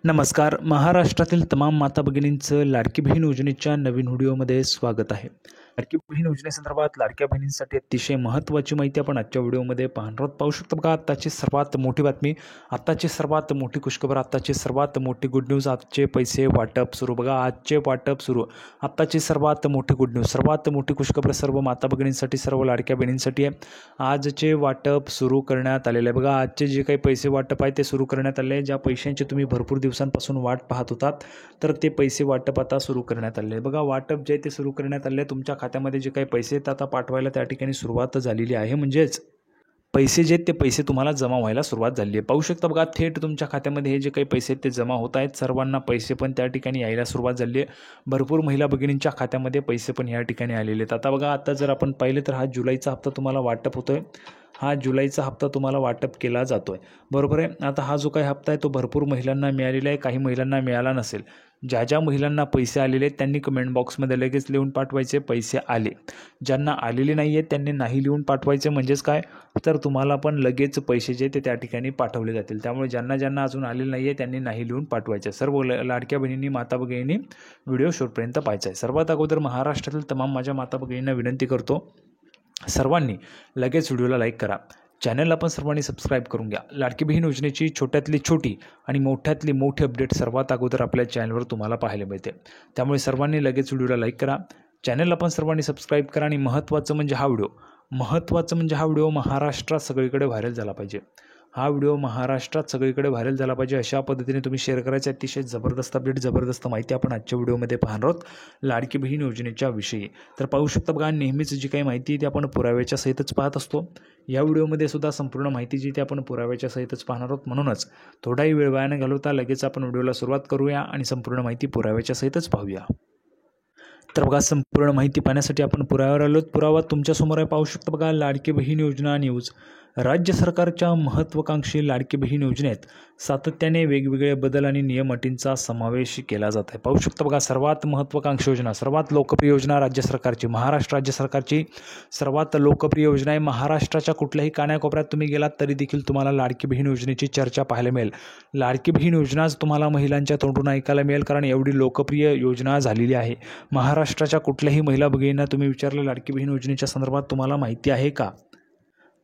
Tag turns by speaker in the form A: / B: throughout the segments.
A: नमस्कार. महाराष्ट्रातील तमाम माता भगिनींचं लाडकी बहीण योजनेच्या नवीन व्हिडिओमध्ये स्वागत आहे. लाडकी बहीण योजनेसंदर्भात लाडक्या बहिणींसाठी अतिशय महत्त्वाची माहिती आपण आजच्या व्हिडिओमध्ये पाहणार आहोत. पाहू शकता बघा, आत्ताची सर्वात मोठी बातमी, आत्ताची सर्वात मोठी खुशखबर, आत्ताची सर्वात मोठी गुड न्यूज. आजचे पैसे वाटप सुरू. बघा, आजचे वाटप सुरू. आत्ताची सर्वात मोठी गुड न्यूज, सर्वात मोठी खुशखबर सर्व माता भगिनींसाठी, सर्व लाडक्या बहिणींसाठी आहे. आजचे वाटप सुरू करण्यात आलेले आहे. बघा, आजचे जे काही पैसे वाटप आहे ते सुरू करण्यात आले आहे. ज्या पैशांची तुम्ही भरपूर दिवसांपासून वाट पाहत होतात, तर ते पैसे वाटप आता सुरू करण्यात आले आहे. बघा, वाटप जे ते सुरू करण्यात आले. तुमच्या खात्यामध्ये जे काही पैसे आहेत आता पाठवायला त्या ठिकाणी सुरुवात झालेली आहे. म्हणजेच पैसे जे ते पैसे तुम्हाला जमा व्हायला सुरुवात झाली आहे. पाहू शकता बघा, थेट तुमच्या खात्यामध्ये हे जे काही पैसे आहेत ते जमा होत आहेत. सर्वांना पैसे पण त्या ठिकाणी यायला सुरुवात झाली आहे. भरपूर महिला भगिनींच्या खात्यामध्ये पैसे पण या ठिकाणी आलेले आहेत. आता बघा, आता जर आपण पाहिलं तर हा जुलैचा हप्ता तुम्हाला वाटप होतोय. हा जुलैचा हप्ता तुम्हाला वाटप केला जातोय, बरोबर आहे. आता हा जो काही हप्ता आहे तो भरपूर महिलांना मिळालेला आहे, काही महिलांना मिळाला नसेल. ज्या ज्या महिलांना पैसे आलेले आहेत त्यांनी कमेंट बॉक्समध्ये लगेच लिहून पाठवायचे पैसे आले. ज्यांना आलेले नाही आहेत त्यांनी नाही लिहून पाठवायचे. म्हणजेच काय, तर तुम्हाला पण लगेच पैसे जे ते त्या ठिकाणी पाठवले जातील. त्यामुळे ज्यांना अजून आलेले नाही आहे त्यांनी नाही लिहून पाठवायचे. सर्व लाडक्या बहिणींनी, माता भगिनींनी व्हिडिओ शेवटपर्यंत पाहायचा आहे. सर्वात अगोदर महाराष्ट्रातील तमाम माझ्या माता भगिनींना विनंती करतो, सर्वांनी लगेच व्हिडिओला लाईक करा, चॅनलला पण सर्वांनी सबस्क्राईब करून घ्या. लाडकी बहीण योजनेची छोट्यातली छोटी आणि मोठ्यातली मोठी अपडेट सर्वात अगोदर आपल्या चॅनलवर तुम्हाला पाहायला मिळते. त्यामुळे सर्वांनी लगेच व्हिडिओला लाईक करा, चॅनलला पण सर्वांनी सबस्क्राईब करा. आणि महत्त्वाचं म्हणजे हा व्हिडिओ महाराष्ट्रात सगळीकडे व्हायरल झाला पाहिजे. हा व्हिडिओ महाराष्ट्रात सगळीकडे व्हायरल झाला पाहिजे अशा पद्धतीने तुम्ही शेअर करायचे. अतिशय जबरदस्त अपडेट, जबरदस्त माहिती आपण आजच्या व्हिडिओमध्ये पाहणार आहोत लाडकी बहीण योजनेच्या विषयी. तर पाहू शकता बघा, नेहमीच जी काही माहिती ती आपण पुराव्याच्या सहितच पाहत असतो. या व्हिडिओमध्ये सुद्धा संपूर्ण माहिती जी ती आपण पुराव्याच्या सहितच पाहणार आहोत. म्हणूनच थोडाही वेळ वाया न घालवता लगेच आपण व्हिडिओला सुरुवात करूया आणि संपूर्ण माहिती पुराव्याच्या सहितच पाहूया. तर बघा, संपूर्ण माहिती पाहण्यासाठी आपण पुराव्यावर आलो. पुरावा तुमच्यासमोर आहे, पाहू शकता बघा. लाडकी बहीण योजना न्यूज. राज्य सरकारच्या महत्त्वाकांक्षी लाडकी बहीण योजनेत सातत्याने वेगवेगळे बदल आणि नियम अटींचा समावेश केला जात आहे. पाहू शकता बघा, सर्वात महत्त्वाकांक्षी योजना, सर्वात लोकप्रिय योजना राज्य सरकारची, महाराष्ट्र राज्य सरकारची सर्वात लोकप्रिय योजना आहे. महाराष्ट्राच्या कुठल्याही कानाकोपऱ्यात तुम्ही गेलात तरी देखील तुम्हाला लाडकी बहीण योजनेची चर्चा पाहायला मिळेल. लाडकी बहीण योजनाच तुम्हाला महिलांच्या तोंडून ऐकायला मिळेल, कारण एवढी लोकप्रिय योजना झालेली आहे. महाराष्ट्राच्या कुठल्याही महिला भगिनींना तुम्ही विचारलं लाडकी बहीण योजनेच्या संदर्भात तुम्हाला माहिती आहे का,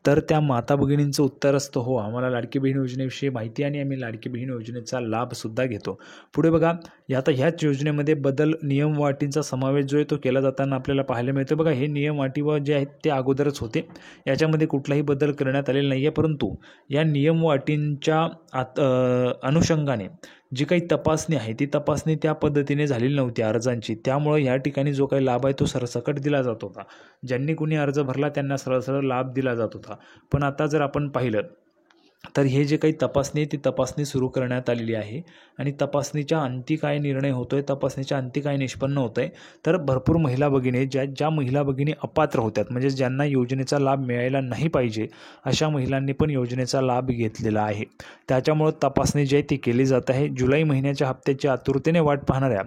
A: तर त्या माता भगिनींचं उत्तर असतं हो, आम्हाला लाडकी बहीण योजनेविषयी माहिती आणि आम्ही लाडकी बहीण योजनेचा लाभसुद्धा घेतो. पुढे बघा, आता ह्याच योजनेमध्ये बदल, नियम व अटींचा समावेश जो आहे तो केला जाताना आपल्याला पाहायला मिळतो. बघा, हे नियम अटी व जे आहेत ते अगोदरच होते, याच्यामध्ये कुठलाही बदल करण्यात आलेला नाही आहे. परंतु या नियम व अटींच्या अनुषंगाने जी काही तपासणी आहे ती तपासणी त्या पद्धतीने झालेली नव्हती अर्जांची. त्यामुळे या ठिकाणी जो काही लाभ आहे तो सरसकट दिला जात होता. ज्यांनी कुणी अर्ज भरला त्यांना सरळ लाभ दिला जात होता. पण आता जर आपण पाहिलं तर हे जे काही तपासणी आहे ती तपासणी सुरू करण्यात आलेली आहे. आणि तपासणीच्या अंती काय निर्णय होतो आहे, तपासणीच्या अंती काय निष्पन्न होतं आहे, तर भरपूर महिला भगिनी, ज्या महिला भगिनी अपात्र होत्यात, म्हणजे ज्यांना योजनेचा लाभ मिळायला नाही पाहिजे, अशा महिलांनी पण योजनेचा लाभ घेतलेला आहे. त्याच्यामुळं तपासणी जी आहे ती केली जात आहे. जुलै महिन्याच्या हप्त्याची आतुरतेने वाट पाहणाऱ्या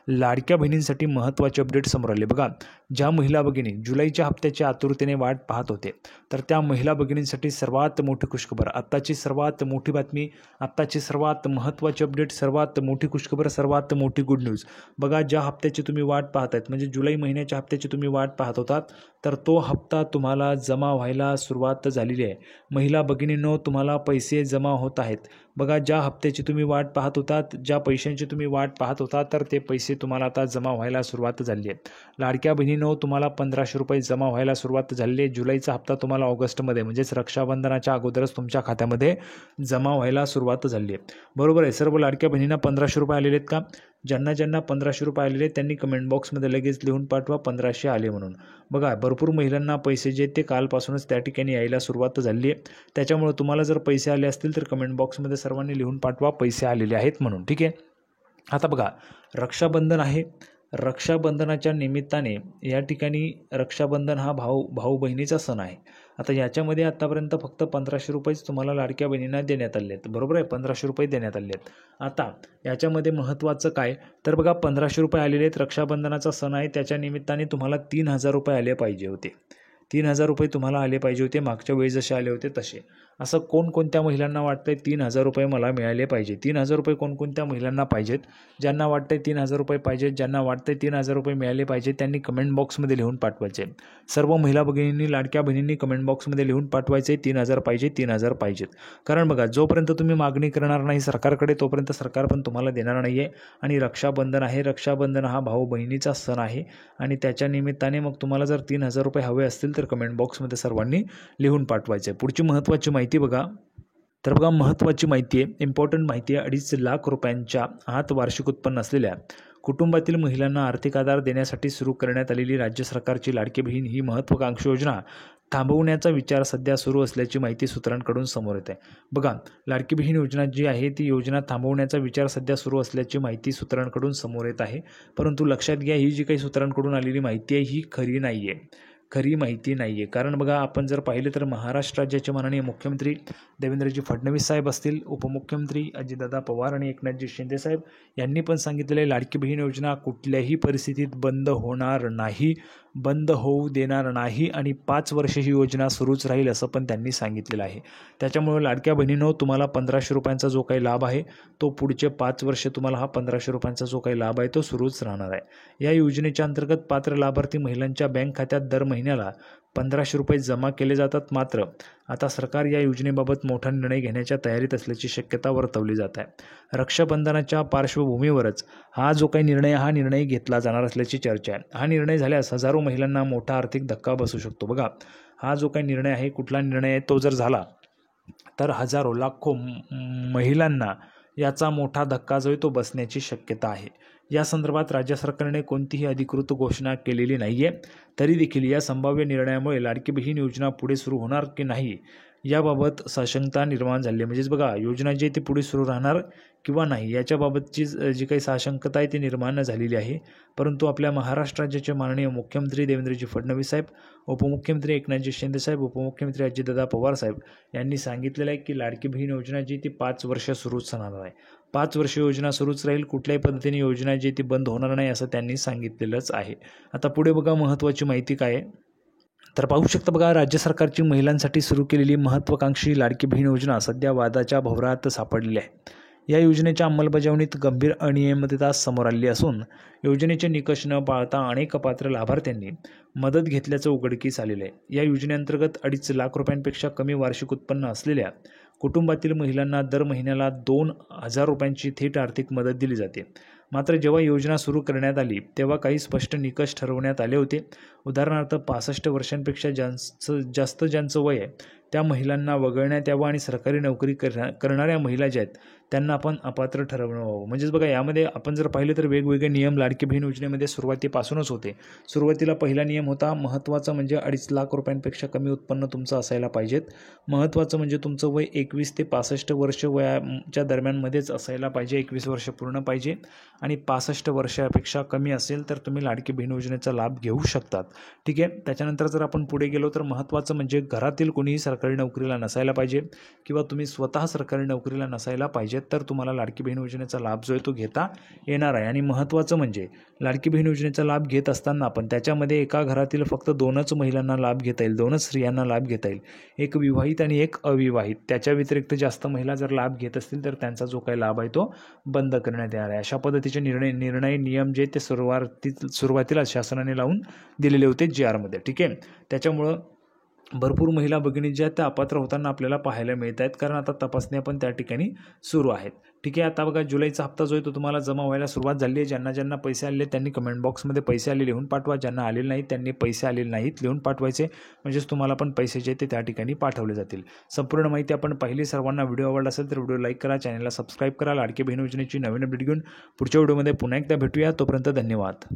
A: लाडक्या बहिणींसाठी महत्त्वाचे अपडेट समोर आले. बघा, ज्या महिला भगिनी जुलैच्या हप्त्याची आतुरतेने वाट पाहत होते, तर त्या महिला भगिनींसाठी सर्वात मोठी खुशखबर, आत्ताची सर्वात मोठी बातमी, आत्ताची सर्वात महत्त्वाची अपडेट, सर्वात मोठी खुशखबर, सर्वात मोठी गुड न्यूज. बघा, ज्या हप्त्याची तुम्ही वाट पाहत आहेत, म्हणजे जुलै महिन्याच्या हप्त्याची तुम्ही वाट पाहत होतात, तर तो हप्ता तुम्हाला जमा व्हायला सुरुवात झालेली आहे. महिला भगिनींनो, तुम्हाला पैसे जमा होत आहेत. बघा, ज्या हप्त्याची तुम्ही वाट पाहत होतात, ज्या पैशांची तुम्ही वाट पाहत होता, तर ते पैसे तुम्हाला आता जमा व्हायला सुरुवात झाली आहे. लाडक्या बहिणींनो, तुम्हाला 1500 रुपये जमा व्हायला सुरुवात झालेली आहे. जुलैचा हप्ता तुम्हाला ऑगस्टमध्ये, म्हणजेच रक्षाबंधनाच्या अगोदरच तुमच्या खात्यामध्ये जमा व्हायला सुरुवात झाली आहे. बरोबर आहे. सर्व लाडक्या बहिणींना 1500 रुपये आलेले आहेत का? ज्यांना 1500 रुपये आलेले आहेत त्यांनी कमेंट बॉक्समध्ये लगेच लिहून पाठवा 1500 आले म्हणून. बघा, भरपूर महिलांना पैसे जे ते कालपासूनच त्या ठिकाणी यायला सुरुवात झाली आहे. त्याच्यामुळे तुम्हाला जर पैसे आले असतील तर कमेंट बॉक्समध्ये सर्वांनी लिहून पाठवा पैसे आलेले आहेत म्हणून, ठीक आहे. आता बघा, रक्षाबंधन आहे. रक्षाबंधनाच्या निमित्ताने या ठिकाणी रक्षाबंधन हा भाऊ बहिणीचा सण आहे. आता याच्यामध्ये आत्तापर्यंत फक्त 1500 रुपयेच तुम्हाला लाडक्या बहिणींना देण्यात आले आहेत, बरोबर आहे. 1500 रुपये देण्यात आले आहेत. आता याच्यामध्ये महत्त्वाचं काय, तर बघा, 1500 रुपये आलेले आहेत. रक्षाबंधनाचा सण आहे, त्याच्या निमित्ताने तुम्हाला 3000 रुपये आले पाहिजे होते. 3,000 रुपये तुम्हाला आले पाहिजे होते, मागच्या वेळी जसे आले होते तसे. असं कोणकोणत्या महिलांना वाटतंय 3,000 रुपये मला मिळाले पाहिजे? 3,000 रुपये कोणकोणत्या महिलांना पाहिजेत? ज्यांना वाटतंय 3,000 रुपये पाहिजेत, ज्यांना वाटतंय 3,000 रुपये मिळाले पाहिजे, त्यांनी कमेंट बॉक्समध्ये लिहून पाठवायचे. सर्व महिला भगिनींनी, लाडक्या बहिणींनी कमेंट बॉक्समध्ये लिहून पाठवायचे 3,000 पाहिजे, 3,000 पाहिजेत. कारण बघा, जोपर्यंत तुम्ही मागणी करणार नाही सरकारकडे तोपर्यंत सरकार पण तुम्हाला देणार नाही आहे. आणि रक्षाबंधन आहे, रक्षाबंधन हा भाऊ बहिणीचा सण आहे आणि त्याच्या निमित्ताने मग तुम्हाला जर 3,000 रुपये हवे असतील तर कमेंट बॉक्समध्ये सर्वांनी लिहून पाठवायचे. पुढची महत्त्वाची माहिती बघा. तर बघा, महत्त्वाची माहिती आहे, इम्पॉर्टंट माहिती आहे. 2.5 लाख रुपयांच्या आत वार्षिक उत्पन्न असलेल्या कुटुंबातील महिलांना आर्थिक आधार देण्यासाठी सुरू करण्यात आलेली राज्य सरकारची लाडकी बहीण ही महत्त्वाकांक्षी योजना थांबवण्याचा विचार सध्या सुरू असल्याची माहिती सूत्रांकडून समोर येते. बघा, लाडकी बहीण योजना जी आहे ती योजना थांबवण्याचा विचार सध्या सुरू असल्याची माहिती सूत्रांकडून समोर येत आहे. परंतु लक्षात घ्या, ही जी काही सूत्रांकडून आलेली माहिती आहे ही खरी नाही आहे, खरी माहिती नाही आहे. कारण बघा, आपण जर पाहिलं तर महाराष्ट्र राज्याचे माननीय मुख्यमंत्री देवेंद्रजी फडणवीस साहेब असतील, उपमुख्यमंत्री अजितदादा पवार आणि एकनाथजी शिंदे साहेब यांनी पण सांगितलेलं आहे लाडकी बहीण योजना कुठल्याही परिस्थितीत बंद होणार नाही, बंद होऊ देणार नाही आणि 5 वर्ष ही योजना सुरूच राहील असं पण त्यांनी सांगितलेलं आहे. त्याच्यामुळे लाडक्या बहिणींनो, तुम्हाला 1,500 रुपयांचा जो काही लाभ आहे तो पुढचे 5 वर्ष तुम्हाला हा 1,500 रुपयांचा जो काही लाभ आहे तो सुरूच राहणार आहे. या योजनेच्या अंतर्गत पात्र लाभार्थी महिलांच्या बँक खात्यात दर महिन्याला 1,500 रुपये जमा केले जातात. मात्र आता सरकार या योजनेबाबत मोठा निर्णय घेण्याच्या तयारीत असल्याची शक्यता वर्तवली जात आहे. रक्षाबंधनाच्या पार्श्वभूमीवरच हा जो काही हा निर्णय घेतला जाणार असल्याची चर्चा आहे. हा निर्णय झाल्यास हजारो महिलांना मोठा आर्थिक धक्का बसू शकतो. बघा, हा जो काही निर्णय आहे, कुठला निर्णय आहे, तो जर झाला तर हजारो लाखो महिलांना याचा मोठा धक्का जो आहे तो बसण्याची शक्यता आहे. या संदर्भात राज्य सरकारने कोणतीही अधिकृत घोषणा केलेली नाही आहे. तरी देखील या संभाव्य निर्णयामुळे लाडकी बहीण योजना पुढे सुरू होणार की नाही याबाबत साशंकता निर्माण झाली आहे. म्हणजेच बघा, योजना जी आहे ती पुढे सुरू राहणार किंवा नाही याच्याबाबतची जी काही साशंकता आहे ती निर्माण झालेली आहे. परंतु आपल्या महाराष्ट्र राज्याचे माननीय मुख्यमंत्री देवेंद्रजी फडणवीस साहेब, उपमुख्यमंत्री एकनाथजी शिंदे साहेब, उपमुख्यमंत्री अजितदादा पवार साहेब यांनी सांगितलेलं आहे की लाडकी बहीण योजना जी ती 5 वर्ष सुरूच राहणार आहे. 5 वर्ष योजना सुरूच राहील, कुठल्याही पद्धतीने योजना जी ती बंद होणार नाही असं त्यांनी सांगितलेलंच आहे. आता पुढे बघा, महत्त्वाची माहिती काय आहे तर पाहू शकता. बघा, राज्य सरकारची महिलांसाठी सुरू केलेली महत्त्वाकांक्षी लाडकी बहीण योजना सध्या वादाच्या भोवऱ्यात सापडलेली आहे. या योजनेच्या अंमलबजावणीत गंभीर अनियमितता समोर आली असून योजनेचे निकष न पाळता अनेक अपात्र लाभार्थ्यांनी मदत घेतल्याचं उघडकीस आलेलं आहे. या योजनेअंतर्गत 2.5 लाख रुपयांपेक्षा कमी वार्षिक उत्पन्न असलेल्या कुटुंबातील महिलांना दर महिन्याला 2,000 रुपयांची थेट आर्थिक मदत दिली जाते. मात्र जेव्हा योजना सुरू करण्यात आली तेव्हा काही स्पष्ट निकष ठरवण्यात आले होते. उदाहरणार्थ 65 वर्षांपेक्षा जास्त ज्यांचं वय आहे त्या महिलांना वगळण्यात यावं आणि सरकारी नोकरी करणाऱ्या महिला ज्या आहेत त्यांना आपण अपात्र ठरवणं व्हावं. म्हणजेच बघा, यामध्ये आपण जर पाहिलं तर वेगवेगळे नियम लाडकी बहीण योजनेमध्ये सुरुवातीपासूनच होते. सुरुवातीला पहिला नियम होता, महत्त्वाचा म्हणजे 2.5 लाख रुपयांपेक्षा कमी उत्पन्न तुमचं असायला पाहिजेत. महत्त्वाचं म्हणजे तुमचं वय 21 ते 65 वर्ष वयाच्या दरम्यानमध्येच असायला पाहिजे, 21 वर्ष पूर्ण पाहिजे आणि 65 वर्षापेक्षा कमी असेल तर तुम्ही लाडकी बहीण योजनेचा लाभ घेऊ शकतात. ठीक आहे. त्याच्यानंतर जर आपण पुढे गेलो तर महत्त्वाचं म्हणजे घरातील कोणीही सरकारी नोकरीला नसायला पाहिजे किंवा तुम्ही स्वतः सरकारी नोकरीला नसायला पाहिजे तर तुम्हाला लाडकी बहीण योजनेचा लाभ जो आहे तो घेता येणार आहे. आणि महत्त्वाचं म्हणजे लाडकी बहीण योजनेचा लाभ घेत असताना पण त्याच्यामध्ये एका घरातील फक्त 2च महिलांना लाभ घेता येईल, 2च स्त्रियांना लाभ घेता येईल, एक विवाहित आणि एक अविवाहित. त्याच्या व्यतिरिक्त जास्त महिला जर लाभ घेत असतील तर त्यांचा जो काही लाभ आहे तो बंद करण्यात येणार आहे. अशा पद्धतीचे नियम जे ते सुरुवातीला शासनाने लावून दिलेले होते GR मध्ये. ठीक आहे. त्याच्यामुळं भरपूर महिला भगिनी ज्या त्या अपात्र होताना आपल्याला पाहायला मिळत आहेत, कारण आता तपासण्या पण त्या ठिकाणी सुरू आहेत. ठीक आहे. आता बघा, जुलैचा हप्ता जो आहे तो तुम्हाला जमा व्हायला सुरुवात झाली आहे. ज्यांना पैसे आलेले त्यांनी कमेंट बॉक्समध्ये पैसे आले लिहून पाठवा. ज्यांना आलेले नाहीत त्यांनी पैसे आलेले नाहीत लिहून पाठवायचे, म्हणजेच तुम्हाला पण पैसे जे ते त्या ठिकाणी पाठवले जातील. संपूर्ण माहिती आपण पाहिली. सर्वांना व्हिडिओ आवडला असेल तर व्हिडिओ लाईक करा, चॅनलला सबस्क्राईब करा. लाडकी बहीण योजनेची नवीन अपडेट घेऊन पुढच्या व्हिडिओमध्ये पुन्हा एकदा भेटूया. तोपर्यंत धन्यवाद.